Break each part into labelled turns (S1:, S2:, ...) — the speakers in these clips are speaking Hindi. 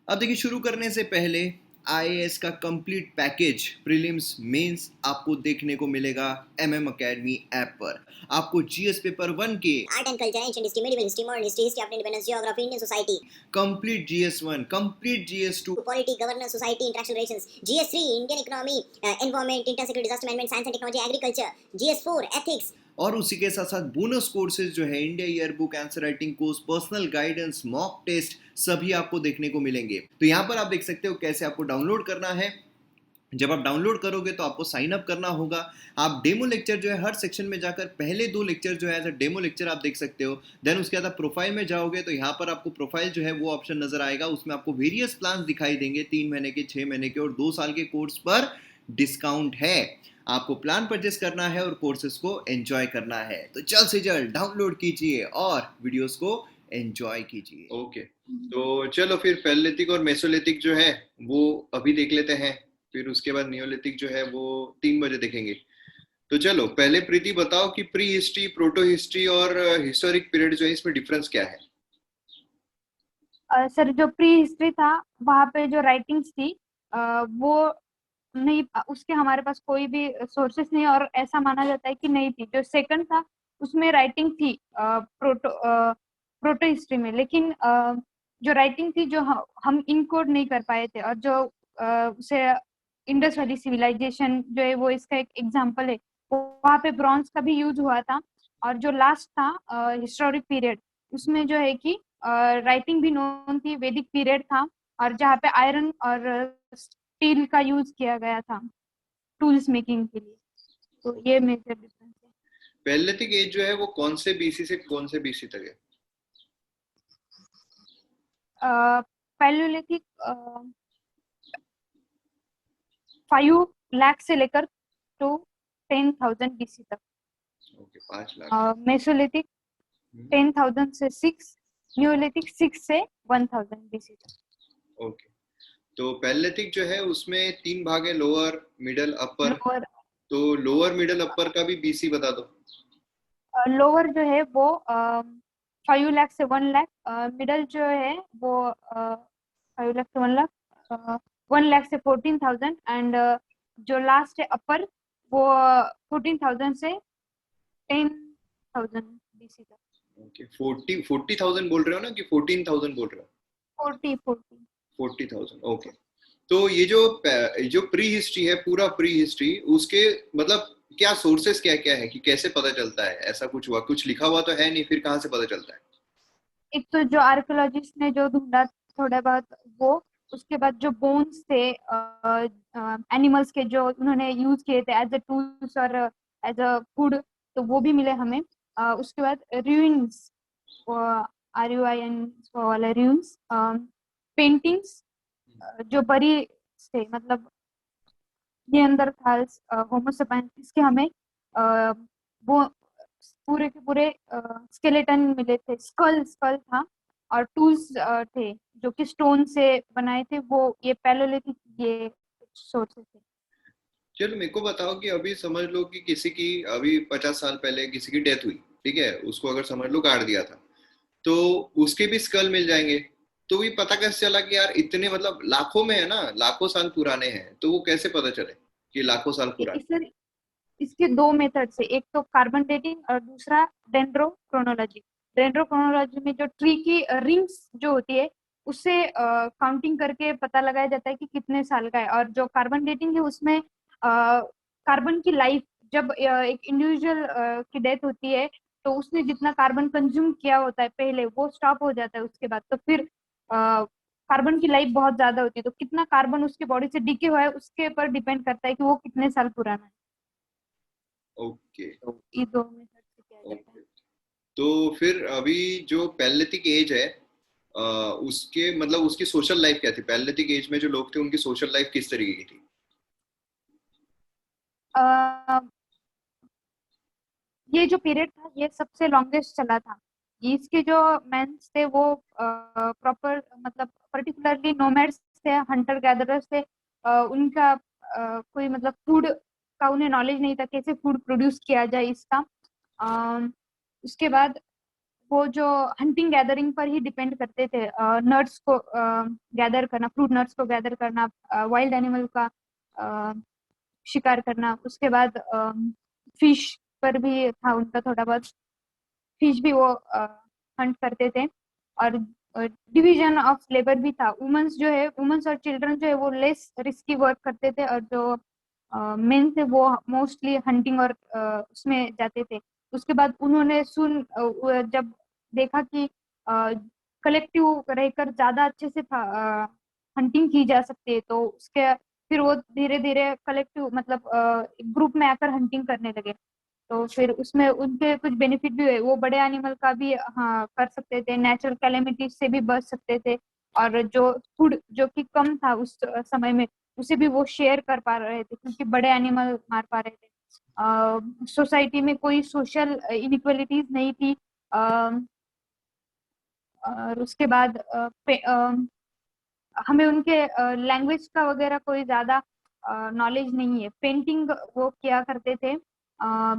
S1: अब देखिए, शुरू करने से पहले आईएएस का कंप्लीट पैकेज प्रीलिम्स मेंस आपको देखने को मिलेगा एमएम अकेडमी ऐप पर। आपको जीएस पेपर 1 के
S2: art and culture, ancient history, medieval history, modern history, history of independence, geography, Indian society,
S1: complete GS 1, complete GS 2,
S2: polity, governance, society, international relations, GS 3, Indian economy, environment, inter security, disaster management, science and technology, agriculture, GS 4, ethics,
S1: और उसी के साथ साथ बोनस कोर्सेज जो है India year book, answer writing course, personal guidance, mock test, सभी आपको देखने को मिलेंगे। तो यहाँ पर आप देख सकते हो कैसे आपको डाउनलोड करना है। जब आप डाउनलोड करोगे तो आपको साइन अप करना होगा। आप डेमो लेक्चर जो है हर सेक्शन में जाकर पहले 2 लेक्चर जो है एज अ डेमो लेक्चर आप देख सकते हो। देन उसके बाद आप प्रोफाइल में जाओगे तो यहाँ पर आपको प्रोफाइल जो है वो ऑप्शन नजर आएगा। उसमें आपको वेरियस प्लान्स दिखाई देंगे, 3 महीने के, 6 महीने के और 2 साल के कोर्स पर डिस्काउंट है। आपको प्लान परचेस करना है और कोर्सेज को एंजॉय करना है। तो जल्द से जल्द डाउनलोड कीजिए और वीडियोस को एंजॉय कीजिए। ओके, तो चलो फिर पैलेलिथिक और मेसोलिथिक जो है वो अभी देख लेते हैं। फिर उसके बाद नियोलिथिक जो है वो 3 बजे देखेंगे। तो चलो पहले प्रीति बताओ कि प्री हिस्ट्री, प्रोटो हिस्ट्री और हिस्टोरिक पीरियड जो है इसमें डिफरेंस क्या है?
S3: सर, जो प्री हिस्ट्री था वहाँ पे जो राइटिंग्स थी वो नहीं, उसके हमारे पास कोई भी सोर्सेस नहीं और ऐसा माना जाता है कि नहीं थी। जो सेकंड था उसमें राइटिंग थी प्रोटो हिस्ट्री में, लेकिन जो राइटिंग थी जो हम इनकोड नहीं कर पाए थे, और जो उसे इंडस वैली सिविलाइजेशन जो है वो इसका एक एग्जांपल है। वहाँ पे ब्रॉन्ज का भी यूज हुआ था। और जो लास्ट था हिस्टोरिक पीरियड, उसमें जो है कि राइटिंग भी नोन थी, वैदिक पीरियड था, और जहाँ पे आयरन और स्टील का यूज किया गया था टूल्स मेकिंग के लिए। तो ये मेजर डिफरेंस है।
S1: पैलेलिथिक एज जो है वो कौन से बीसी से कौन से बीसी तक है?
S3: पैलियोलिथिक 5 लाख से लेकर टू 10,000 BC तक।
S1: ओके, 5 लाख।
S3: मेसोलिथिक 10,000 से 6, न्यूलिथिक 6 से 1,000 BC तक।
S1: ओके, तो पैलेलिथिक जो है उसमें 3 भाग है, लोअर, मिडल, अपर।
S3: लोअर
S1: तो लोअर, मिडल, अपर का भी बीसी बता दो।
S3: लोअर जो है वो 5 लाख से 1 लाख, मिडल जो है वो 5 लाख से 1 लाख, 1 लाख से 14,000, एंड जो लास्ट है अपर वो 14,000 से 10,000 BC तक।
S1: ओके, 40,000 बोल रहे हो ना कि 14,000 बोल रहे हो?
S3: 40।
S1: 40,000, ओके। तो ये जो प्री हिस्ट्री है, पूरा प्री हिस्ट्री, उसके मतलब क्या सोर्सेस क्या क्या है कि कैसे पता चलता है? ऐसा कुछ हुआ, कुछ लिखा हुआ तो है नहीं, फिर कहाँ से पता चलता है?
S3: एक तो जो आर्कियोलॉजिस्ट ने जो ढूंढा थोड़ा बहुत वो, उसके बाद जो बोन्स थे एनिमल्स के जो उन्होंने यूज किए थे एज अ टूल्स और एज अ फूड, तो वो भी मिले हमें। उसके बाद ruins, RUIN वाले ruins, पेंटिंग्स जो बरी थे, मतलब नियंदरथाल्स, होमो सेपियंस के हमें वो पूरे के पूरे स्केलेटन मिले थे, स्कल स्कल था, और टूल्स थे जो कि स्टोन से बनाए थे। वो ये पैलोलिथिक ये सोर्सेस थे।
S1: चलो मेरे को बताओ कि अभी समझ लो कि किसी की अभी 50 साल पहले किसी की डेथ हुई, ठीक है, उसको अगर समझ लो काट दिया था, तो उसके भी स्कल मिल जाएंगे। तो ये पता कैसे चला कि यार इतने, मतलब लाखों में है ना, लाखों साल पुराने हैं, तो वो कैसे पता चले कि लाखों साल पुराने?
S3: सर, इसके दो मेथड से, एक तो कार्बन डेटिंग और दूसरा डेंड्रोक्रोनोलॉजी। डेंड्रोक्रोनोलॉजी में जो ट्री की रिंग्स जो होती है उससे काउंटिंग करके पता लगाया जाता है कि कितने साल का है। और जो कार्बन डेटिंग है उसमें कार्बन की लाइफ, जब एक इंडिविजुअल की डेथ होती है तो उसने जितना कार्बन कंज्यूम किया होता है पहले वो स्टॉप हो जाता है, उसके बाद तो फिर कार्बन की लाइफ बहुत ज्यादा होती है, तो कितना कार्बन उसके बॉडी से डीके हुआ है उसके ऊपर डिपेंड करता है कि वो कितने साल पुराना है।
S1: ओके।
S3: तो ये दो मेथड से किया जाता है।
S1: ओके, तो फिर अभी जो पैलेलिथिक एज है, उसके मतलब उसकी सोशल लाइफ क्या थी? पैलेलिथिक एज में जो लोग थे उनकी सोशल लाइफ किस तरीके की थी?
S3: अ, ये जो पीरियड था ये सबसे लॉन्गेस्ट चला था। इसके जो मेंस थे वो प्रॉपर, मतलब पर्टिकुलरली नोमैड्स थे, हंटर गैदरर्स थे। उनका कोई मतलब फूड का उन्हें नॉलेज नहीं था, कैसे फूड प्रोड्यूस किया जाए इसका। अ, उसके बाद वो जो हंटिंग गैदरिंग पर ही डिपेंड करते थे, नट्स को गैदर करना, फ्रूट नट्स को गैदर करना, वाइल्ड एनिमल का शिकार करना। उसके बाद फिश पर भी था उनका थोड़ा बहुत, फिश भी वो हंट करते थे। और डिवीजन ऑफ लेबर भी था, वुमेन्स जो है, वुमेन्स और चिल्ड्रन जो है वो लेस रिस्की वर्क करते थे, और जो मेन थे वो मोस्टली हंटिंग और उसमें जाते थे। उसके बाद उन्होंने जब देखा कि कलेक्टिव रहकर ज्यादा अच्छे से हंटिंग की जा सकती है, तो उसके फिर वो धीरे धीरे कलेक्टिव मतलब ग्रुप में आकर हंटिंग करने लगे। तो फिर उसमें उनके कुछ बेनिफिट भी हुए, वो बड़े एनिमल का भी हाँ कर सकते थे, नेचुरल कैलेमिटी से भी बच सकते थे, और जो फूड जो कि कम था उस समय में, उसे भी वो शेयर कर पा रहे थे क्योंकि बड़े एनिमल मार पा रहे थे। सोसाइटी में कोई सोशल इनइक्वालिटीज नहीं थी। और उसके बाद हमें उनके लैंग्वेज का वगैरह कोई ज्यादा नॉलेज नहीं है। पेंटिंग वो किया करते थे।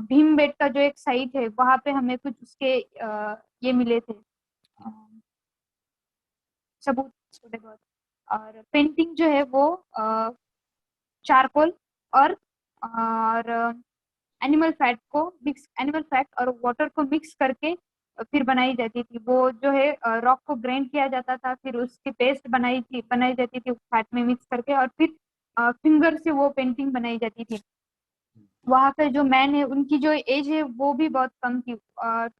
S3: भीमबेटका जो एक साइट है वहां पे हमें कुछ उसके ये मिले थे, अ, सबूत थोड़े बहुत। और पेंटिंग जो है वो चारकोल और एनिमल फैट और वाटर को मिक्स करके फिर बनाई जाती थी। वो जो है रॉक को ग्राइंड किया जाता था, फिर उसकी पेस्ट बनाई जाती थी फैट में मिक्स करके, और फिर फिंगर से वो पेंटिंग बनाई जाती थी। वहाँ पे जो मैन है उनकी जो एज है वो भी बहुत कम थी,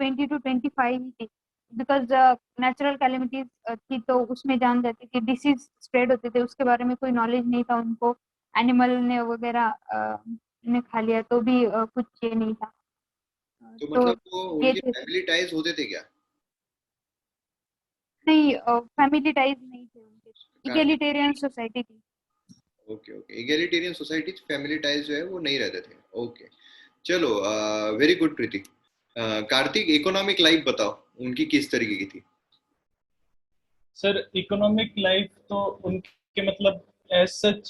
S3: 20 to 25 ही थी, बिकॉज नेचुरल कैलेमिटीज थी तो उसमें जान जाती थी, डिसीज स्प्रेड होते थे, उसके बारे में कोई नॉलेज नहीं था उनको। एनिमल ने वगैरह ने खा लिया तो भी कुछ ये नहीं था।
S1: तो
S3: तो
S1: मतलब वो
S3: ये
S1: उनके
S3: थे।
S1: फैमिली टाइज होते थे क्या?
S3: नहीं, फैमिली टाइज नहीं थे उनके,
S1: कार्तिक।
S3: इगेलिटेरियन सोसाइटी थी।
S1: Okay okay, egalitarian society, family ties जो है वो नहीं रहते थे। ओके, चलो, वेरी गुड प्रीति। कार्तिक, इकोनॉमिक लाइफ बताओ, उनकी किस तरीके की थी?
S4: सर इकोनॉमिक लाइफ तो उनके मतलब एज सच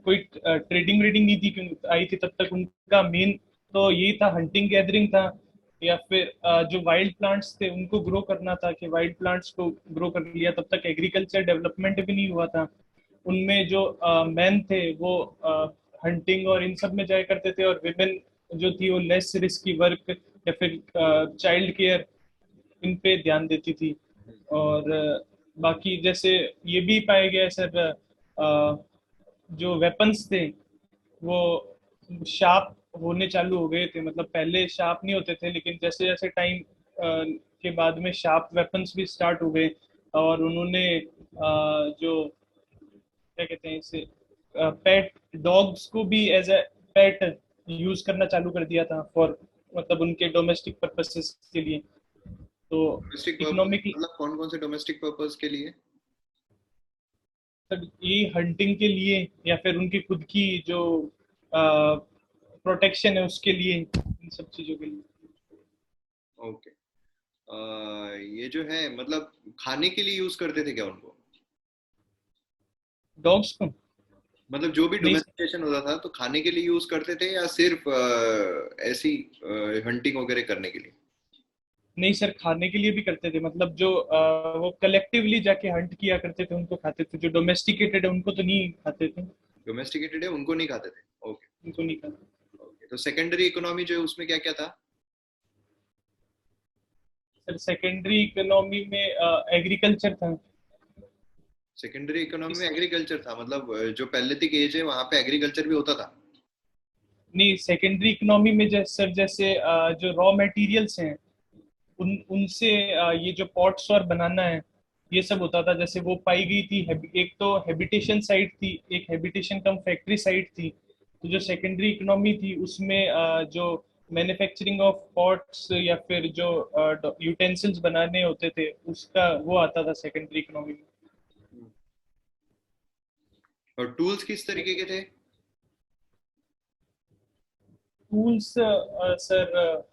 S4: कोई ट्रेडिंग रेडिंग नहीं थी आई थी तब तक। उनका मेन तो यही था, हंटिंग गैदरिंग था, या फिर जो वाइल्ड प्लांट्स थे उनको ग्रो करना था, कि वाइल्ड प्लांट्स को ग्रो कर लिया। तब तक एग्रीकल्चर डेवलपमेंट भी नहीं हुआ था। उनमें जो मैन थे वो हंटिंग और इन सब में जाया करते थे, और विमेन जो थी वो लेस रिस्की वर्क या फिर चाइल्ड केयर इन पे ध्यान देती थी। और बाकी जैसे ये भी पाया गया है सर, जो वेपन्स थे वो शार्प होने चालू हो गए थे। मतलब पहले शार्प नहीं होते थे, लेकिन जैसे जैसे टाइम के बाद में शार्प वेपन्स भी स्टार्ट हो गए। और उन्होंने जो क्या कहते हैं इसे, पेट डॉग्स को भी एज ए पेट यूज करना चालू कर दिया था, फॉर मतलब उनके डोमेस्टिक पर्पसेस के लिए। तो
S1: डोमेस्टिक पर्पस
S4: इकोनॉमिक,
S1: मतलब कौन कौन से डोमेस्टिक पर्पस के लिए?
S4: ये हंटिंग के लिए या फिर उनकी खुद की जो प्रोटेक्शन है उसके लिए, इन सब चीजों के लिए।
S1: ओके। ये जो है मतलब खाने के लिए यूज करते थे क्या उनको?
S4: डॉग्स को
S1: मतलब जो भी
S4: नहीं,
S1: डोमेस्टिकेशन होता था तो खाने के लिए यूज करते थे या सिर्फ ऐसी हंटिंग वगैरह करने के लिए?
S4: नहीं सर, खाने के लिए भी करते थे। मतलब जो वो कलेक्टिवली जाके हंट किया करते थे उनको खाते थे। जो डोमेस्टिकेटेड है उनको तो नहीं खाते थे,
S1: डोमेस्टिकेटेड है उनको नहीं खाते थे। ओके
S4: उनको नहीं खाते।
S1: ओके। तो सेकेंडरी इकोनॉमी जो है उसमें क्या क्या था?
S4: सर सेकेंडरी इकोनॉमी में एग्रीकल्चर था।
S1: सेकेंडरी इकोनॉमी में
S4: इस
S1: एग्रीकल्चर था, मतलब जो पैलेथिक एज है वहां पे एग्रीकल्चर भी होता था?
S4: नहीं, सेकेंडरी इकोनॉमी में जैसे सर, जैसे जो रॉ मटेरियल्स हैं उनसे ये जो पॉट्स और बनाना है ये सब होता था। जैसे वो पाई गई थी, एक तो हैबिटेशन साइट थी, एक हैबिटेशन कम फैक्ट्री साइट थी। तो जो सेकेंडरी इकोनॉमी थी उसमें जो मैन्युफैक्चरिंग ऑफ पॉट्स या फिर जो यूटेंसिल्स बनाने होते थे उसका वो आता था सेकेंडरी इकोनॉमी में।
S1: और टूल्स किस तरीके के थे?
S4: टूल्स सर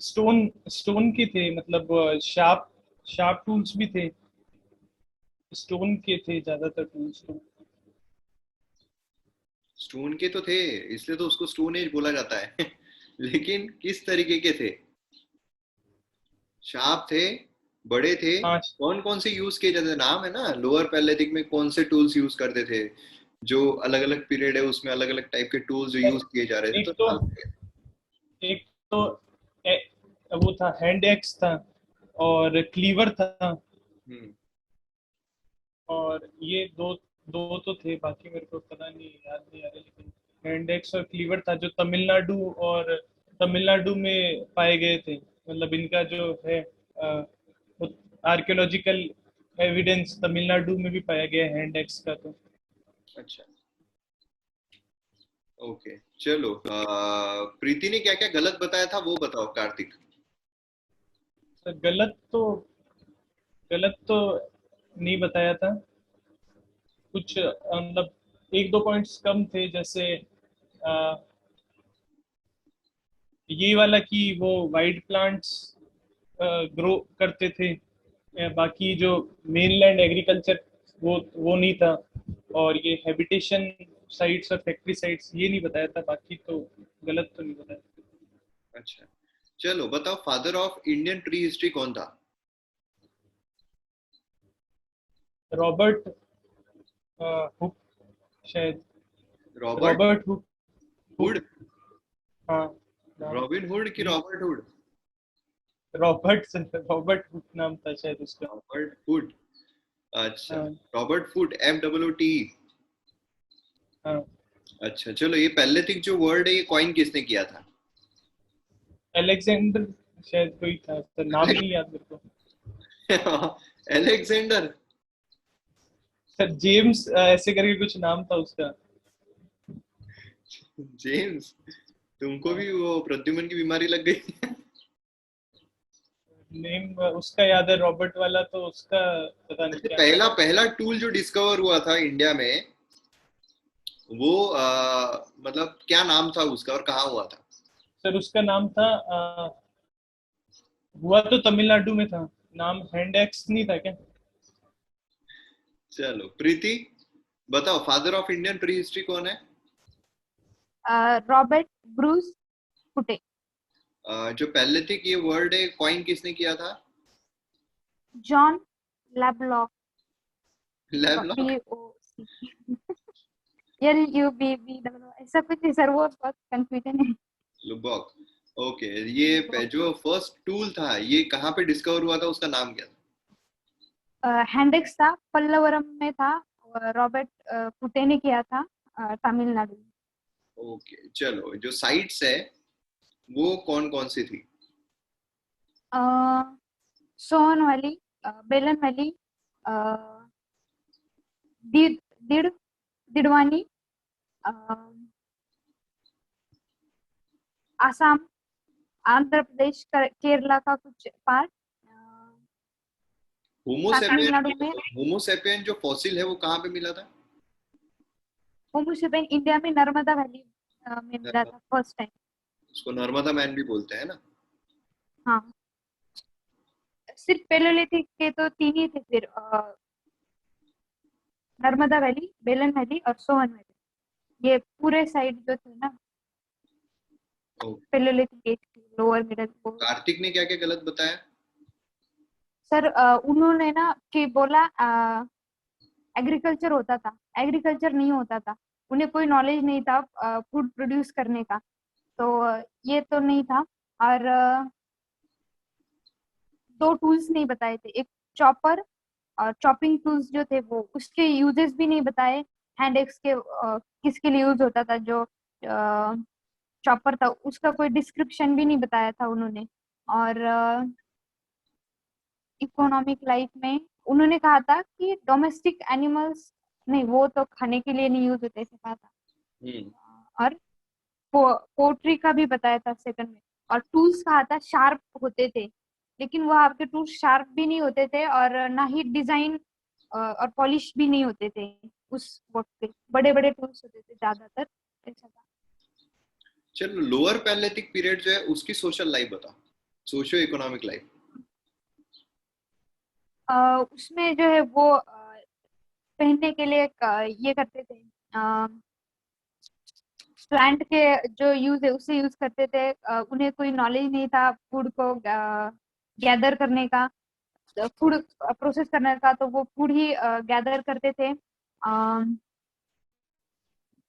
S4: स्टोन स्टोन के थे, मतलब शार्प शार्प टूल्स भी थे। स्टोन के थे ज्यादातर टूल्स तो।
S1: स्टोन के तो थे, इसलिए तो उसको स्टोन एज बोला जाता है। लेकिन किस तरीके के थे? शार्प थे, बड़े थे।
S4: हाँ।
S1: कौन कौन से यूज किए जाते थे, नाम है ना, लोअर पैलेथिक में कौन से टूल्स यूज करते थे? जो अलग अलग पीरियड है उसमें अलग अलग टाइप के टूल्स जो यूज किए जा रहे थे, तो
S4: एक तो
S1: नाम क्या?
S4: एक तो ए, वो था, हैंड एक्स था, और क्लीवर था,
S1: हम्म।
S4: और ये दो दो तो थे, बाकी मेरे को पता नहीं, याद नहीं आ रहा, लेकिन हैंडेक्स और क्लीवर था जो तमिलनाडु में पाए गए थे। मतलब इनका जो है आर्कियोलॉजिकल एविडेंस तमिलनाडु में भी पाया गया है हैंडेक्स का। तो
S1: अच्छा, ओके। चलो, प्रीति ने क्या क्या गलत बताया था वो बताओ कार्तिक।
S4: सर, गलत तो नहीं बताया था। कुछ मतलब एक दो पॉइंट्स कम थे, जैसे अ, ये वाला कि वो वाइड प्लांट्स ग्रो करते थे। बाकी जो मेनलैंड एग्रीकल्चर, वो नहीं था। और ये हैबिटेशन साइट्स और फैक्ट्री साइट्स ये नहीं बताया था। बाकी तो गलत तो नहीं बताया।
S1: अच्छा, चलो बताओ, father of Indian tree history कौन था?
S4: रॉबर्ट हुक, शायद।
S1: Robert
S4: Robert Hooke. Hook.
S1: Hood?
S4: हाँ, नाम
S1: रॉबिन हुड की
S4: ये
S1: रॉबर्ट हुड?
S4: रॉबर्ट हुक नाम था शायद उसका।
S1: Robert hood. अच्छा,
S4: हाँ।
S1: Robert foot, FWT।
S4: हाँ।
S1: अच्छा, चलो ये पैलेथिक जो वर्ड है ये कॉइन किसने किया था?
S4: अलेक्जेंडर शायद कोई था सर, नाम नहीं याद मेरे को।
S1: एलेक्जेंडर।
S4: सर जेम्स ऐसे करके कुछ नाम था उसका।
S1: जेम्स। तुमको
S4: हाँ।
S1: भी वो प्रद्युमन की बीमारी लग गई?
S4: नेम उसका याद है, रॉबर्ट वाला तो उसका पता नहीं
S1: अच्छा,
S4: क्या नाम
S1: पहला
S4: था।
S1: पहला टूल जो डिस्कवर हुआ था इंडिया में, वो मतलब क्या नाम था उसका और कहाँ हुआ था?
S4: सर उसका नाम था हुआ तो तमिलनाडु में था। नाम हैंडेक्स नहीं था क्या?
S1: चलो प्रीति, बताओ father of Indian tree history कौन है?
S3: रॉबर्ट ब्रूस फुटे।
S1: जो पैलेथिक ये वर्ड है कॉइन किसने किया था?
S3: जॉन लैबलॉक।
S1: लेवलॉक।
S3: LUBC। ऐसा कुछ है सर, वो बहुत कंफ्यूजन है।
S1: लुबॉक। ओके, ये जो फर्स्ट टूल था ये कहाँ पे डिस्कवर हुआ था, उसका नाम क्या
S3: हैंडेक्स था, पल्लवरम में था। रॉबर्ट फुटे ने किया था तमिलनाडु में।
S1: था? ओके, चलो जो साइट्स है वो कौन कौन सी थी?
S3: अ, सोन वैली, बेलन वैली, अ, दिड दिड दिडवानी, अ, आसाम, आंध्र प्रदेश, केरला का कुछ पार्ट, तमिलनाडु
S1: होमोसेपियन।
S3: में।
S1: होमोसेपियन जो फॉसिल है वो कहाँ पे मिला था?
S3: होमोसेपियन इंडिया में नर्मदा वैली में मिला था फर्स्ट टाइम।
S1: उसको नर्मदा मैन भी बोलते हैं ना?
S3: हाँ, सिर्फ पेलोलिथिक के तो तीन ही थे फिर, नर्मदा वैली, बेलन वैली और सोहन वैली। ये पूरे साइड जो थे ना,
S1: ओके।
S3: पेलोलिथिक एज की लोअर मिडल को।
S1: कार्तिक ने क्या क्या गलत बताया?
S3: सर उन्होंने ना कि बोला एग्रीकल्चर होता था, एग्रीकल्चर नहीं होता था। उन्हें कोई नॉलेज नहीं था फूड प्रोड्यूस करने का। तो ये तो नहीं था। और दो टूल्स नहीं बताए थे, एक चॉपर और चॉपिंग टूल्स जो थे वो उसके यूजेस भी नहीं बताए। हैंड एक्स के किसके लिए यूज होता था, जो चॉपर था उसका कोई डिस्क्रिप्शन भी नहीं बताया था उन्होंने। और इकोनॉमिक लाइफ में उन्होंने कहा था कि डोमेस्टिक एनिमल्स नहीं, वो तो खाने के लिए नहीं यूज होते, ऐसे कहा था।
S1: हम्म।
S3: और पोट्री का भी बताया था सेकंड में। और टूल्स कहा था शार्प होते थे, लेकिन वो आपके टूल्स शार्प भी नहीं होते थे और ना ही डिजाइन और पॉलिश भी नहीं होते थे। उस वक्त पे बड़े बड़े टूल्स होते थे ज्यादातर, ऐसा था।
S1: चलो, लोअर पैलेथिक पीरियड जो है उसकी सोशल लाइफ बताओ, सोशियो इकोनॉमिक लाइफ।
S3: उसमें जो है वो पहनने के लिए ये करते थे, प्लांट के जो यूज है उससे यूज करते थे। उन्हें कोई नॉलेज नहीं था फूड को गैदर करने का, फूड प्रोसेस करने का, तो वो फूड ही गैदर करते थे।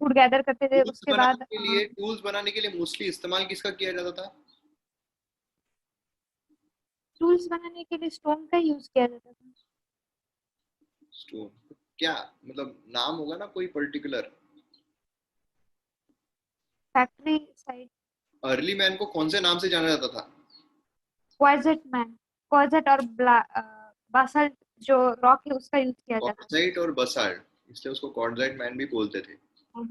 S3: फूड गैदर करते थे, उसके बाद
S1: टूल्स बनाने के लिए मोस्टली इस्तेमाल किसका किया जाता था?
S3: टूल्स बनाने के लिए स्टोन का यूज किया जाता था।
S1: स्टोन? क्या मतलब नाम होगा ना कोई particular?
S3: Factory side.
S1: Early man को कौन से नाम से जाना जाता था?
S3: क्वार्जेट मैन, क्वार्जेट और बासल्ट जो रॉक है उसका यूज किया जाता
S1: क्वार्टजाइट और बसाल्ट, इसलिए उसको क्वार्टजाइट मैन भी बोलते थे।
S3: था।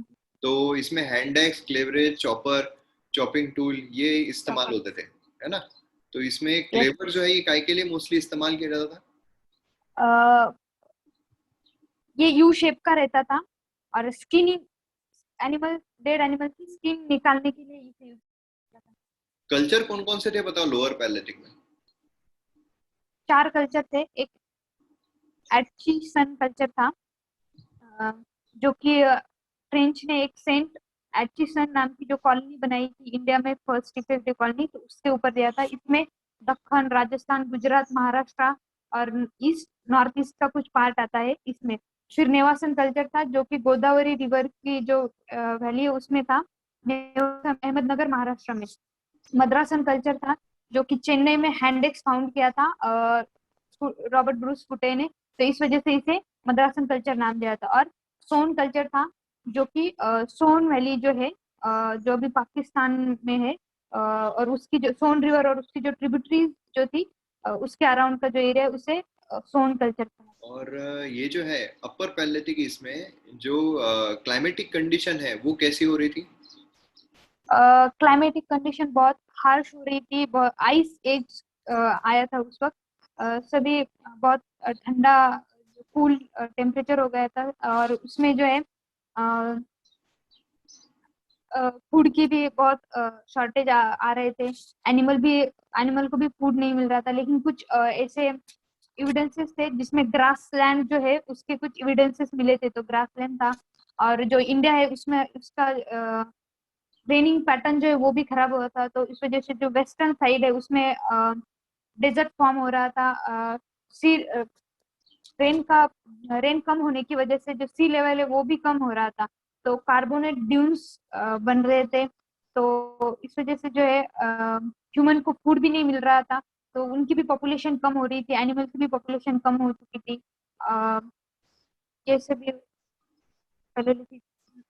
S1: तो इसमें hand axe, cleavers, chopper, chopping tool ये इस्तेमाल होते थे, है ना? तो इसमें
S3: यस।
S1: क्लेवर जो है ये काय के लिए मोस्टली इस्तेमाल किया जाता था?
S3: ये यू शेप का रहता था, और स्किन, एनिमल, डेड एनिमल की स्किन निकालने के लिए इसे यूज किया जाता था।
S1: कल्चर कौन कौन से थे बताओ लोअर पैलेटिक में?
S3: 4 कल्चर थे। एक एटचीसन कल्चर था, जो कि फ्रेंच ने एक सेंट एटचीसन नाम की जो कॉलोनी बनाई थी इंडिया में, फर्स्ट इफेक्टिव कॉलोनी, तो उसके ऊपर दिया था। इसमें दक्कन, राजस्थान, गुजरात, महाराष्ट्र और ईस्ट, नॉर्थ ईस्ट का कुछ पार्ट आता है इसमें। फिर नेवासन कल्चर था, जो कि गोदावरी रिवर की जो वैली है उसमें था, नेवासन, अहमदनगर, महाराष्ट्र में। मद्रासन कल्चर था, जो कि चेन्नई में हैंडेक्स फाउंड किया था रॉबर्ट ब्रूस फुटे ने, तो इस वजह से इसे मद्रासन कल्चर नाम दिया था। और सोन कल्चर था, जो कि सोन वैली जो है, जो भी पाकिस्तान में है, और उसकी जो सोन रिवर और उसकी जो ट्रिब्यूटरीज जो थी, उसके अराउंड का जो एरिया है उसे सोन कल्चर था।
S1: और ये जो है अपर पैलेटिक, इसमें जो क्लाइमेटिक कंडीशन है वो कैसी हो रही थी?
S3: क्लाइमेटिक कंडीशन बहुत हार्श हो रही थी, बहुत आइस एज आया था उस वक्त। सभी बहुत ठंडा, कूल टेम्परेचर हो गया था, और उसमें जो है फूड की भी बहुत शॉर्टेज आ रहे थे। एनिमल को भी फूड नहीं मिल रहा था, लेकिन कुछ ऐसे एविडेंसेस थे जिसमें ग्रास लैंड जो है उसके कुछ एविडेंसेस मिले थे, तो ग्रास लैंड था। और जो इंडिया है उसमें उसका रेनिंग पैटर्न जो है वो भी खराब हुआ था, तो इस वजह से जो वेस्टर्न साइड है उसमें डेजर्ट फॉर्म हो रहा था। सी रेन कम होने की वजह से जो सी लेवल है वो भी कम हो रहा था, तो कार्बोनेट ड्यून्स बन रहे थे। तो इस वजह से जो है ह्यूमन को फूड भी नहीं मिल रहा था, तो उनकी भी पॉपुलेशन कम हो रही थी, एनिमल की भी पॉपुलेशन कम हो चुकी थी। ये सभी पैलेलिथिक,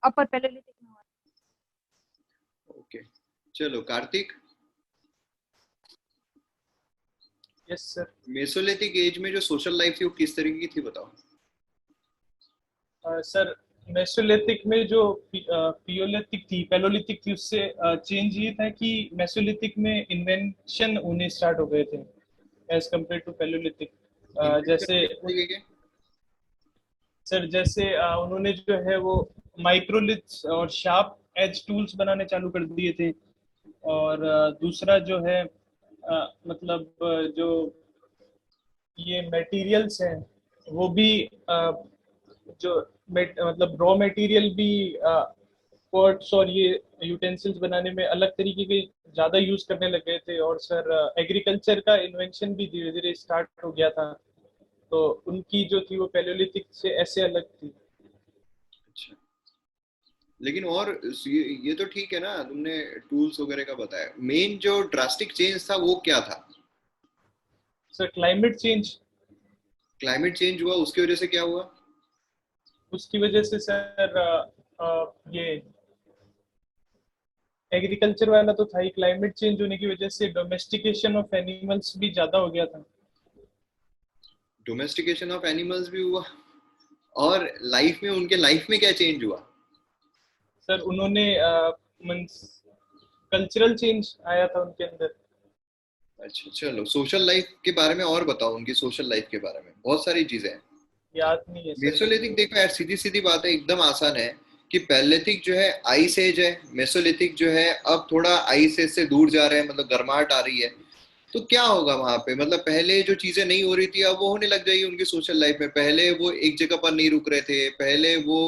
S3: अपर पैलेलिथिक में हुआ।
S1: ओके, चलो Kartik,
S4: yes sir.
S1: Mesolithic as में जो सोशल लाइफ थी वो किस तरीके की थी बताओ?
S4: सर मेसोलिथिक में जो पियोलिथिक थी, पैलोलिथिक थी, उससे चेंज ये था कि मेसोलिथिक में इन्वेंशन होने स्टार्ट हो गए थे एज कम्पेयर टू पैलोलिथिक। जैसे सर, जैसे उन्होंने जो है वो माइक्रोलिथ्स और शार्प एज टूल्स बनाने चालू कर दिए थे। और दूसरा जो है मतलब जो ये मटेरियल्स हैं वो भी जो मतलब रॉ मटेरियल भी पॉट्स और ये यूटेंसिल्स बनाने में अलग तरीके के ज्यादा यूज करने लग गए थे। और सर एग्रीकल्चर का इन्वेंशन भी धीरे धीरे स्टार्ट हो गया था, तो उनकी जो थी वो पैलियोलिथिक से ऐसे अलग थी।
S1: अच्छा, लेकिन और ये तो ठीक है ना, तुमने टूल्स वगैरह का बताया, मेन जो ड्रास्टिक चेंज था वो क्या था?
S4: Sir climate change.
S1: Climate change हुआ, उसकी वजह से क्या हुआ?
S4: उसकी वजह से सर ये एग्रीकल्चर वाला तो था ही, क्लाइमेट चेंज होने की वजह से डोमेस्टिकेशन ऑफ एनिमल्स भी ज्यादा हो गया था।
S1: डोमेस्टिकेशन ऑफ एनिमल्स भी हुआ, और लाइफ में, उनके लाइफ में क्या चेंज हुआ?
S4: सर उन्होंने कल्चरल चेंज आया था उनके अंदर।
S1: अच्छा, चलो सोशल लाइफ के बारे में और बताओ, उनकी सोशल लाइफ के बारे में बहुत सारी चीजें हैं।
S4: याद नहीं है सर।
S1: मेसोलिथिक देखो यार, सीधी सीधी बात है, एकदम आसान है कि पैलेथिक जो है आइस एज है, मेसोलिथिक जो है अब थोड़ा आइस एज से दूर जा रहे हैं, मतलब गर्माहट आ रही है। तो क्या होगा वहां पे, मतलब पहले जो चीजें नहीं हो रही थी अब वो होने लग जाएगी उनकी सोशल लाइफ में। पहले वो एक जगह पर नहीं रुक रहे थे, पहले वो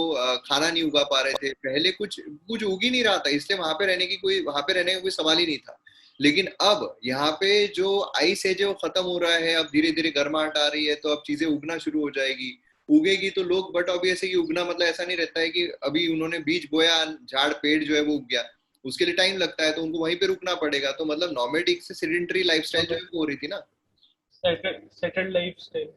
S1: खाना नहीं उगा पा रहे थे, पहले कुछ कुछ उग ही नहीं रहा था, इसलिए वहां पे रहने का कोई सवाल ही नहीं था। लेकिन अब यहाँ पे जो आइस है जो खत्म हो रहा है, अब धीरे धीरे गर्माहट आ रही है, तो अब चीजें उगना शुरू हो जाएगी, उगेगी तो लोग, बट ऑब्वियस है कि उगना मतलब ऐसा नहीं रहता है कि अभी उन्होंने बीज बोया, झाड़ पेड़ जो है वो उग गया, उसके लिए टाइम लगता है, तो उनको वहीं पे रुकना पड़ेगा। तो मतलब नॉमेडिक से सेडेंटरी लाइफस्टाइल जो है वो हो रही थी ना,
S4: सेटल्ड लाइफस्टाइल।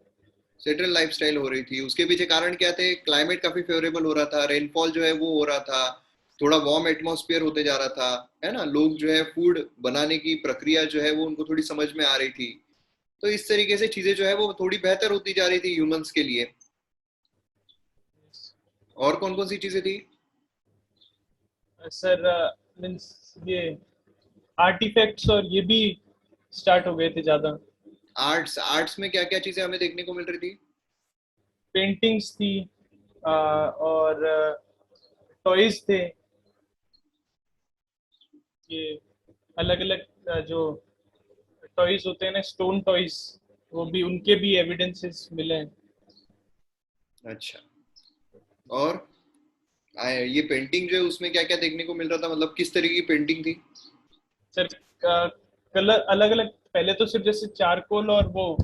S1: सेटल लाइफस्टाइल हो रही थी। उसके पीछे कारण क्या थे? क्लाइमेट काफी फेवरेबल हो रहा था, रेनफॉल जो है वो हो रहा था, थोड़ा वार्म एटमॉस्फेयर होते जा रहा था, है ना, लोग जो है फूड बनाने की प्रक्रिया जो है वो उनको थोड़ी समझ में आ रही थी, तो इस तरीके से चीजें जो है वो थोड़ी बेहतर होती जा रही थी ह्यूमंस के लिए। और कौन कौन सी चीजें थी?
S4: सर मीन्स ये आर्टिफैक्ट्स और ये भी स्टार्ट हो गए थे ज्यादा।
S1: आर्ट्स, आर्ट्स में क्या क्या चीजें हमें देखने को मिल रही थी?
S4: पेंटिंग्स थी और टॉयज थे, ये अलग अलग जो टॉयज होते हैं ना, स्टोन टॉयज, वो भी, उनके भी एविडेंसेस मिले हैं।
S1: अच्छा। और ये पेंटिंग जो है उसमें क्या क्या देखने को मिल रहा था, मतलब किस तरीके की पेंटिंग थी?
S4: सर कलर अलग अलग, पहले तो सिर्फ जैसे चारकोल और वो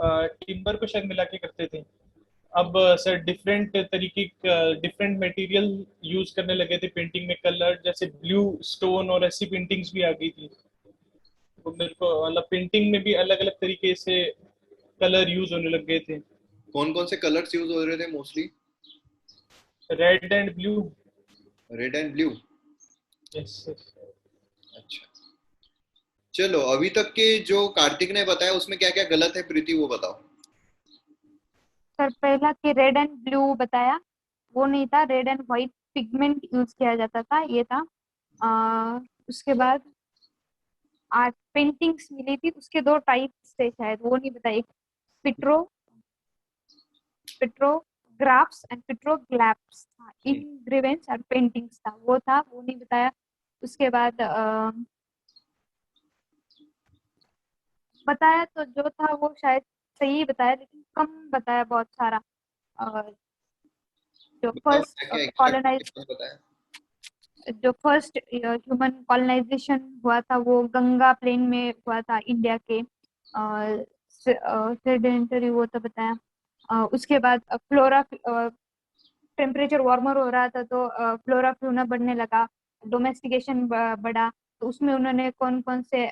S4: टिम्बर को शायद मिला के करते थे। अब सर डिफरेंट तरीके, डिफरेंट मटेरियल यूज करने लगे थे पेंटिंग में, कलर जैसे ब्लू स्टोन और ऐसी पेंटिंग्स भी आ गई थी। तो मेरे को मतलब पेंटिंग में भी अलग अलग तरीके से कलर यूज होने लग गए थे।
S1: कौन कौन से कलर्स यूज हो रहे थे mostly?
S4: Red and blue.
S1: Red and blue.
S4: Yes.
S1: अच्छा, चलो अभी तक के जो कार्तिक ने बताया उसमें क्या क्या गलत है, प्रीति वो बताओ।
S3: सर पहला कि रेड एंड ब्लू बताया, वो नहीं था, red and white pigment use किया जाता था, ये था। उसके बाद आर्ट पेंटिंग्स मिली थी, उसके दो टाइप्स थे शायद, वो नहीं बताया। एक पिट्रो पिट्रोग्राफ्स एंड पिट्रोग्लैप्स था, इनग्रीवेंट्स और पेंटिंग्स था, वो था, वो नहीं बताया। उसके बाद बताया तो जो था वो शायद सही बताया, लेकिन कम बताया बहुत सारा। अ, जो
S1: बताओ
S3: फर्स्ट
S1: क्या क्या
S3: कॉलोनाइज
S1: एक्स्ट्रा बताया।
S3: जो फर्स्ट ह्यूमन कॉलोनाइजेशन हुआ था वो गंगा प्लेन में हुआ था, इंडिया के। सेडेंटरी वो तो बताया। उसके बाद फ्लोरा, टेम्परेचर वार्मर हो रहा था तो फ्लोरा फ्यूना बढ़ने लगा, डोमेस्टिकेशन बढ़ा, तो उसमें उन्होंने कौन कौन से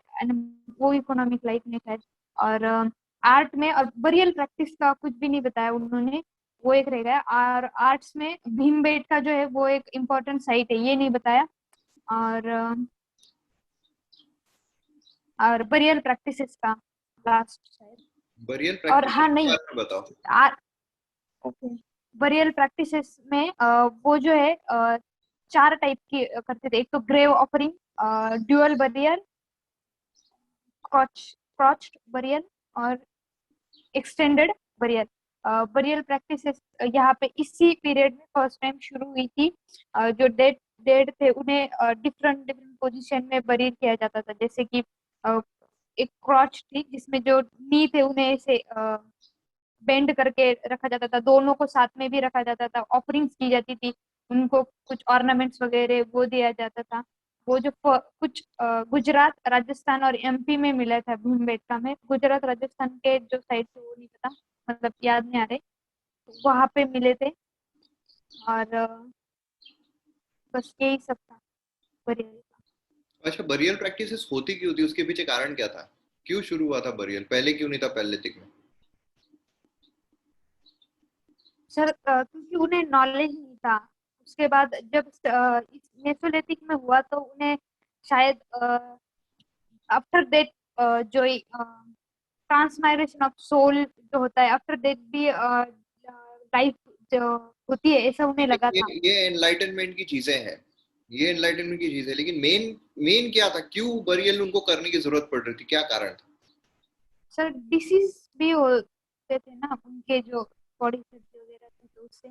S3: वो इकोनॉमिक लाइफ में शायद। और आर्ट में और बरियल प्रैक्टिस का कुछ भी नहीं बताया उन्होंने, वो एक रह गया। और आर्ट्स में भीमबेटका जो है वो एक इम्पोर्टेंट साइट है, ये नहीं बताया। और बरियल प्रैक्टिसेस का लास्ट शायद।
S1: बरियल
S3: और
S1: प्रैक्टिस
S3: हाँ
S1: के
S3: नहीं,
S1: बारे में बताओ।
S3: ओके, बरियल प्रैक्टिसेस में वो जो है चार टाइप की करते थे। एक तो grave offering, dual burial, crouched burial और एक्सटेंडेड बरियल। बरियल प्रैक्टिसेस यहाँ पे इसी पीरियड में फर्स्ट टाइम शुरू हुई थी। जो डेड डेड थे उन्हें डिफरेंट डिफरेंट पोजीशन में बरीड किया जाता था, जैसे कि एक क्रॉच थी जिसमें जो नी थे उन्हें ऐसे बेंड करके रखा जाता था, दोनों को साथ में भी रखा जाता था, ऑफरिंग्स की जाती थी उनको, कुछ ऑर्नामेंट्स वगैरह वो दिया जाता था। वो जो कुछ गुजरात, राजस्थान और एमपी में मिला था भीमबेटका में। गुजरात राजस्थान के जो साइड थे वो नहीं पता, मतलब याद नहीं आ रहे, वहां पे मिले थे। और बस यही सब था बरियल का।
S1: अच्छा, बरियल प्रैक्टिसेस होती क्यों थी, उसके पीछे कारण क्या था? क्यों शुरू हुआ था बरियल, पहले क्यों नहीं था पैलेolithic में?
S3: सर क्योंकि उन्हें नॉलेज नहीं था। उसके बाद जब इस मेसोलिथिक में हुआ तो उन्हें शायद आफ्टर दैट जो ट्रांसमाइग्रेशन ऑफ सोल जो होता है, आफ्टर दैट भी लाइफ जो होती है, ऐसा उन्हें लगा
S1: ये
S3: था।
S1: ये एनलाइटनमेंट की चीजें हैं, ये एनलाइटनमेंट की चीज है, लेकिन मेन मेन क्या था, क्यों बरियल उनको करने की जरूरत पड़ रही थी, क्या कारण था?
S3: सर डिसीज भी होते थे ना उनके, जो बॉडी सर्जरी वगैरह थी तो उससे।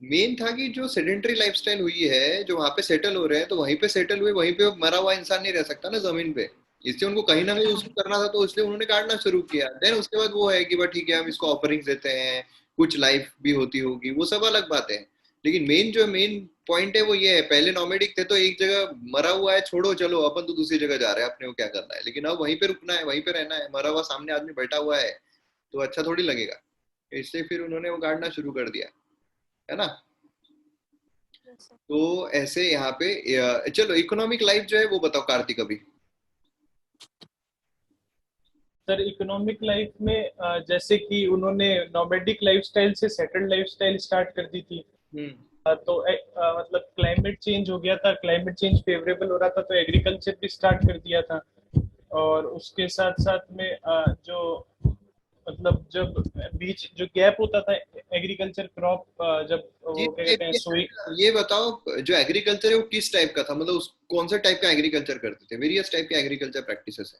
S1: मेन था कि जो सेडेंटरी लाइफस्टाइल हुई है, जो वहां पे सेटल हो रहे हैं, तो वहीं पे सेटल हुए, वहीं पे मरा हुआ इंसान नहीं रह सकता ना जमीन पे, इसलिए उनको कहीं ना कहीं
S3: हाँ।
S1: उसको करना था, तो इसलिए उन्होंने काटना शुरू किया। देन उसके बाद वो है कि बस ठीक है हम इसको ऑफरिंग्स देते हैं, कुछ लाइफ भी होती होगी, वो सब अलग बात है, लेकिन मेन पॉइंट है वो ये है, पहले नॉमेडिक थे तो एक जगह मरा हुआ है, छोड़ो चलो अपन तो दूसरी जगह जा रहे हैं, अपने को क्या करना है, लेकिन अब वहीं पे रुकना है, वहीं पे रहना है, मरा हुआ सामने आदमी बैठा हुआ है तो अच्छा थोड़ी लगेगा। इसलिए फिर उन्होंने वो गाड़ना शुरू कर दिया, है ना। तो ऐसे यहाँ पे चलो इकोनॉमिक लाइफ जो है वो बताओ कार्तिक अभी।
S4: सर इकोनॉमिक लाइफ में जैसे कि उन्होंने नोमैडिक लाइफस्टाइल से सेटल्ड लाइफस्टाइल स्टार्ट कर दी थी।
S1: हम्म।
S4: तो मतलब क्लाइमेट चेंज हो गया था, क्लाइमेट चेंज फेवरेबल हो रहा था तो एग्रीकल्चर भी स्टार्ट कर दिया था। और उसके साथ साथ में जो मतलब जब बीच जो गैप होता था एग्रीकल्चर क्रॉप, जब
S1: ये
S4: वो क्या कहते हैं सोई।
S1: ये बताओ, जो एग्रीकल्चर है वो किस टाइप का था, मतलब उस कौन सा टाइप का एग्रीकल्चर करते थे, वेरियस टाइप के एग्रीकल्चर प्रैक्टिसेस है।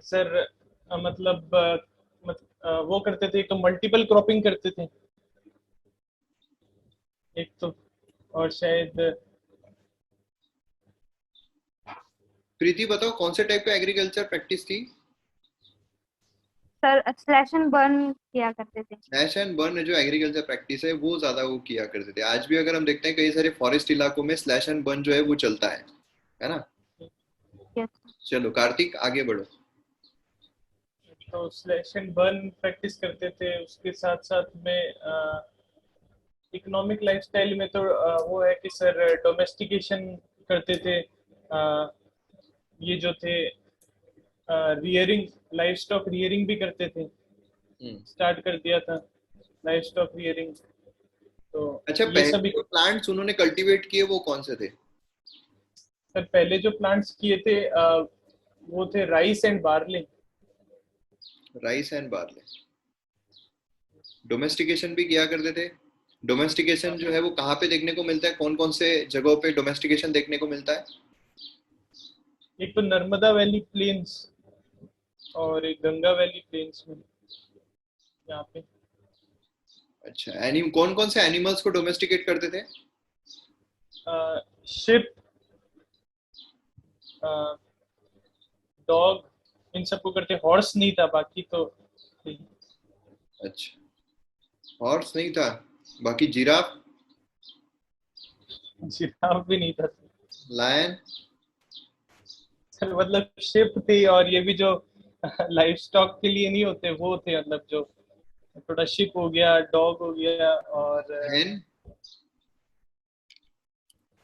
S4: सर मतलब वो करते थे, तो मल्टीपल क्रॉपिंग करते थे एक तो, और शायद
S1: प्रीति बताओ कौन से टाइप का एग्रीकल्चर प्रैक्टिस थी।
S3: सर स्लैश एंड बर्न किया करते थे।
S1: स्लैश एंड बर्न जो एग्रीकल्चर प्रैक्टिस है वो ज्यादा वो किया करते थे। आज भी अगर हम देखते हैं कई सारे फॉरेस्ट इलाकों में स्लैश एंड बर्न जो है वो चलता है ना।
S3: यस।
S1: चलो कार्तिक आगे बढ़ो।
S4: तो स्लैश एंड बर्न प्रैक्टिस करते थे। उसके साथ साथ में इकोनॉमिक लाइफस्टाइल में तो वो है कि सर डोमेस्टिकेशन करते थे। ये जो थे रियरिंग, लाइफ स्टॉक रियरिंग भी करते थे,
S1: हम्म।
S4: स्टार्ट कर दिया था लाइफ स्टॉक रियरिंग। तो
S1: अच्छा,
S4: ये
S1: पहले
S4: सभी।
S1: जो प्लांट्स उन्होंने कल्टीवेट किए वो कौन से थे।
S4: सर पहले जो प्लांट्स किए थे वो थे rice and barley.
S1: Rice and barley. Domestication भी किया करते थे। डोमेस्टिकेशन जो है वो कहाँ पे देखने को मिलता है, कौन कौन से जगहों पे डोमेस्टिकेशन देखने को मिलता है।
S4: एक तो नर्मदा वैली प्लेन्स और एक गंगा वैली प्लेन्स में यहाँ पे।
S1: अच्छा, कौन कौन से एनिमल्स को डोमेस्टिकेट करते थे।
S4: शिप, डॉग, इन सबको करते। हॉर्स नहीं था, बाकी तो
S1: अच्छा, हॉर्स नहीं था, बाकी जिराफ,
S4: जिराफ भी नहीं था।
S1: लायन।
S4: सर मतलब शिप थी, और ये भी जो लाइफ स्टॉक के लिए नहीं होते वो थे, मतलब जो थोड़ा शिप हो गया, डॉग हो गया, और
S1: हैन।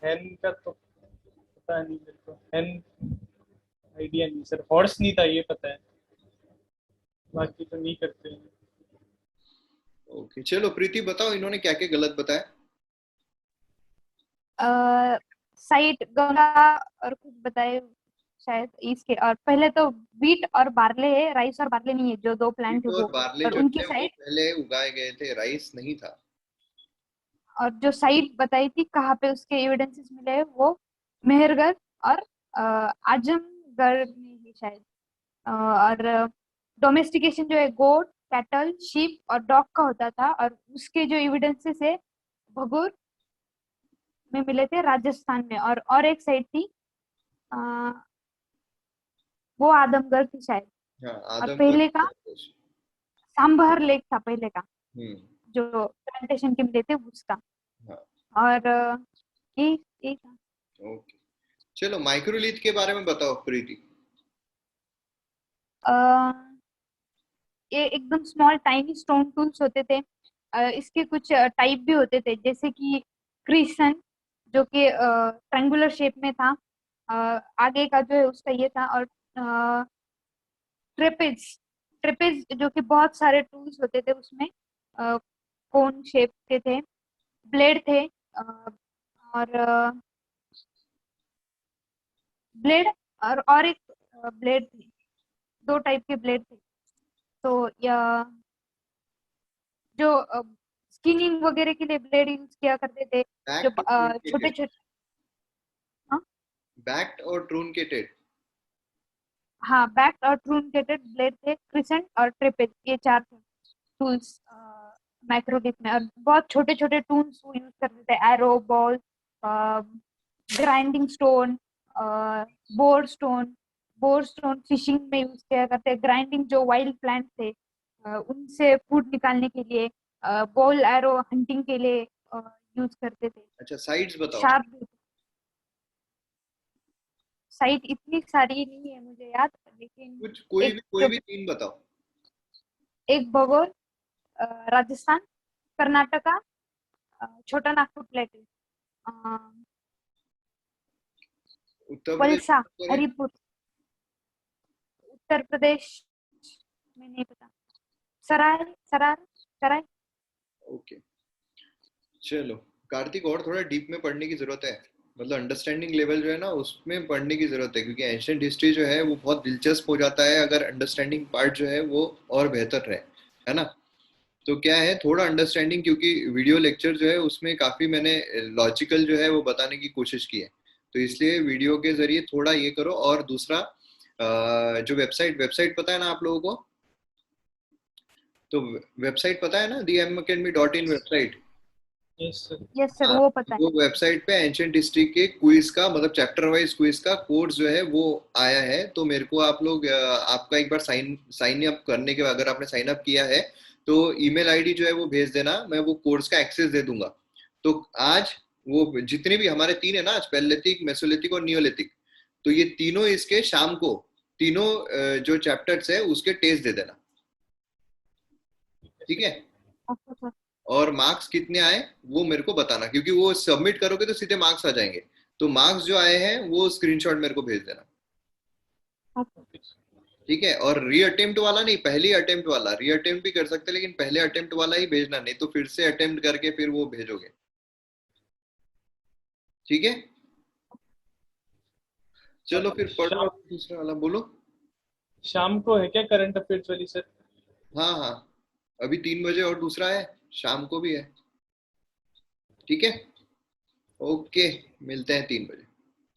S4: हैन का तो पता नहीं मेरे को, हैन आइडिया नहीं सर। हॉर्स नहीं था ये पता है, बाकी तो नहीं करते हैं।
S1: ओके चलो प्रीति बताओ इन्होंने क्या क्या गलत बताया।
S3: साइट गंगा और कुछ बताए शायद इसके। और पहले तो बीट और बार्ले है, राइस और बार्ले नहीं है, जो दो प्लांट है
S1: पीटो और
S3: वो।
S1: बार्ले
S3: और
S1: जो
S3: उनकी
S1: थे वो
S3: साइट,
S1: पहले उगाए गए थे, राइस नहीं था।
S3: और जो साइट बताई थी कहाँ पे उसके एविडेंसेस मिले हैं, वो मेहरगढ़ और आजमगढ़ में है शायद। और डोमेस्टिकेशन जो है गोट, कैटल, शीप और डॉग का होता था, और उसके जो एविडेंसेस है भगोर में मिले थे राजस्थान में। और एक साइट थी, अ, वो आदमगढ़ थी शायद।
S1: हाँ
S3: और
S1: आदमगढ़।
S3: पहले का सांभर लेक था पहले का,
S1: हम्म।
S3: जो प्लांटेशन के मिले थे उसका।
S1: हाँ।
S3: और ये ये था।
S1: ओके चलो माइक्रोलिथ के बारे में बताओ प्रीति।
S3: अ, ये एकदम स्मॉल टाइनी स्टोन टूल्स होते थे। इसके कुछ टाइप भी होते थे, जैसे कि क्रिसन, जो कि ट्रायंगुलर शेप में था। आगे का जो है उसका ये था। और ट्रेपेज, ट्रेपेज जो कि बहुत सारे टूल्स होते थे उसमें, कोन शेप के थे। ब्लेड थे, और ब्लेड और एक ब्लेड थे, दो टाइप के ब्लेड थे। तो या जो स्किनिंग वगैरह के लिए ब्लेड यूज किया करते थे, जो
S1: बैक्ट और
S3: छोटे
S1: ट्रूनकेटेड।
S3: छोटे। हाँ,
S1: बैक्ट और ट्रूनकेटेड।
S3: हाँ, बैक्ड और ट्रूनकेटेड ब्लेड थे, क्रिसेंट और ट्रेपेज, ये चार थे टूल्स माइक्रोडिप में। और बहुत छोटे छोटे टूल्स वो यूज करते थे, arrow, ball, grinding stone, bore stone. Bore stone fishing में यूज किया करते, ग्राइंडिंग जो वाइल्ड प्लांट थे उनसे फूड निकालने के लिए। बॉल एरो हंटिंग के लिए यूज करते थे।
S1: अच्छा, साइड्स बताओ।
S3: शार्प साइट इतनी सारी नहीं है मुझे याद, लेकिन
S1: कुछ कोई
S3: एक
S1: भी तीन बताओ।
S3: एक भगोल, राजस्थान, कर्नाटका, छोटा नागपुर प्लेटू,
S1: उत्तर प्रदेश
S3: वलसा,
S1: में करें?
S3: हरिपुर, उत्तर प्रदेश में नहीं पता, सराय सरार सराय।
S1: ओके, चलो कार्तिक, और थोड़ा डीप में पढ़ने की जरूरत है, मतलब अंडरस्टैंडिंग लेवल जो है ना उसमें पढ़ने की जरूरत है, क्योंकि एंशिएंट हिस्ट्री जो है वो बहुत दिलचस्प हो जाता है अगर अंडरस्टैंडिंग पार्ट जो है वो और बेहतर रहे, है ना। तो क्या है, थोड़ा अंडरस्टैंडिंग, क्योंकि वीडियो लेक्चर जो है उसमें काफी मैंने लॉजिकल जो है वो बताने की कोशिश की है, तो इसलिए वीडियो के जरिए थोड़ा ये करो। और दूसरा, जो वेबसाइट वेबसाइट पता है ना आप लोगों को, तो वेबसाइट पता है ना, theMacademy.in website.
S4: Yes sir.
S3: Yes sir,
S1: हाँ,
S3: वो पता है।
S1: वो वेबसाइट पे एंशिएंट हिस्ट्री के क्विज का, मतलब चैप्टर वाइज क्विज का कोर्स जो है वो आया है। तो मेरे को आप लोग आपका एक बार साइन अप करने के बाद, अगर आपने साइन अप किया है तो ईमेल आईडी जो है वो भेज देना, मैं वो कोर्स का एक्सेस दे दूंगा। तो आज वो जितने भी हमारे तीन है ना, आज पैलेलिथिक, मेसोलिथिक और नियोलिथिक, तो ये तीनों इसके शाम को तीनों जो चैप्टर्स है उसके टेस्ट दे देना, ठीक है।
S3: अच्छा सर।
S1: और मार्क्स कितने आए वो मेरे को बताना, क्योंकि वो सबमिट करोगे तो सीधे मार्क्स आ जाएंगे। तो मार्क्स जो आए हैं वो स्क्रीनशॉट मेरे को भेज देना, ठीक है। और री अटेम्प्ट वाला नहीं, पहली अटेम्प्ट वाला, री अटेम्प्ट भी कर सकते हैं लेकिन पहले अटेम्प्ट वाला ही भेजना, नहीं तो फिर से अटेम्प्ट करके फिर वो भेजोगे, ठीक है। चलो फिर पढ़ो,
S4: शाम
S1: दूसरा वाला बोलो।
S4: शाम को है क्या करंट अफेयर्स वाली सर?
S1: हाँ हाँ, अभी 3 बजे और दूसरा है, शाम को भी है, ठीक है। ओके, मिलते हैं 3 बजे।